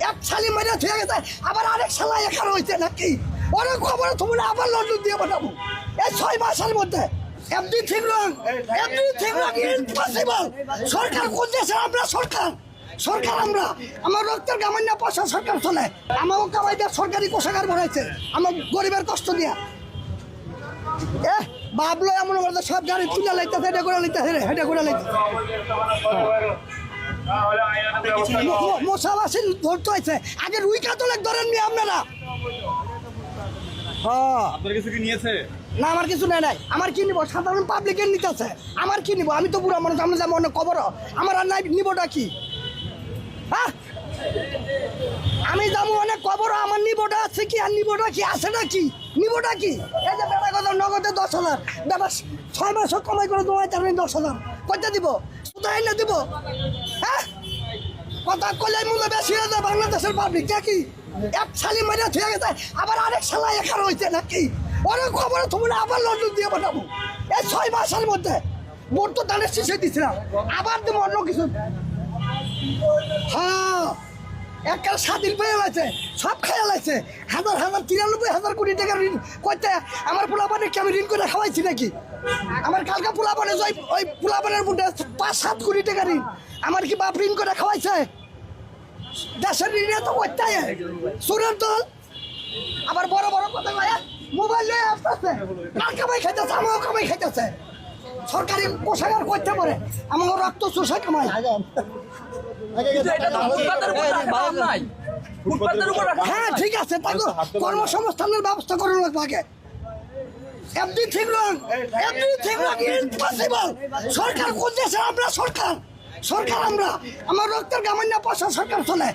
এক শালি মেরে থেকে গেছে আবার আরেক শালা এখানে হয়েছে নাকি অনেক খবর তোমরা আবার লন্ডন দিয়ে পাঠাবো এই 6 মাসের মধ্যে এভরিথিং রং ইম্পসিবল সরকার কোন দেশের আমরা সরকার আমরা আমার রক্তের গামান্য পয়সা সরকার চলে আমাকে কামাই দিয়ে সরকারি কোষাগার বানাইছে আমার গরিবের কষ্ট দিয়া ভাবলো এমন সব গাড়ি তুলে লাইতেছে হেঁটে করে লাইতেছে হেঁটে করে লাইতেছে মশাবাসী ধরতে হয়েছে আগে রুই কাতলে ধরেন নি আপনারা আপনার কিছু কি নিয়েছে না আমার কিছু নাই আমার কি নিব সাধারণ পাবলিকের নিতেছে আমার কি নিব আমি তো পুরো মানুষ আমরা যাবো অনেক খবর আমার আর নাই নিবটা কি হ্যাঁ আমি যাবো অনেক খবর আমার নিবটা আছে কি আর নিবটা কি আছে নাকি নিবটা কি এই যে বেটা কথা নগদে 10,000 বেটা 6 মাস কমাই করে তোমায় তার 10,000 কয়টা দিব কোথায় না দিব হ্যাঁ কথা কলাই মূল্য বেশি হয়ে যায় বাংলাদেশের পাবলিক কি এক শালি মেরে থেকে গেছে আবার আরেক শালা এখানে হয়েছে নাকি অনেক খবর তোমরা আবার লন্ডন দিয়ে পাঠাবো এই 6 মাসের মধ্যে ভোট তো দানের শেষে দিছিলাম আবার দেবো অন্য কিছু হ্যাঁ একটা স্বাধীন পেয়ে গেছে সব খেয়াল আছে 93,000 কোটি টাকা ঋণ করতে আমার পোলাপানকে আমি ঋণ করে খাওয়াইছি নাকি আমার কালকা পোলাপানে ওই পোলাপানের মধ্যে 5-7 কোটি টাকা ঋণ আমার কি বাপ ঋণ করে খাওয়াইছে দেশের ঋণে তো করতে সুরের দল আবার বড় বড় কথা মোবাইল নিয়ে আসতেছে কার কামাই খাইতেছে আমারও কামাই খাইতেছে সরকারি কোষাগার করতে পারে আমার রক্ত চোষা কামাই হ্যাঁ ঠিক আছে তাই কর্মসংস্থানের ব্যবস্থা করে লাগবে আগে এভরিথিং রং ইম্পসিবল সরকার কোন দেশের আমরা সরকার আমরা আমার রক্তের গামান্য পয়সা সরকার চলে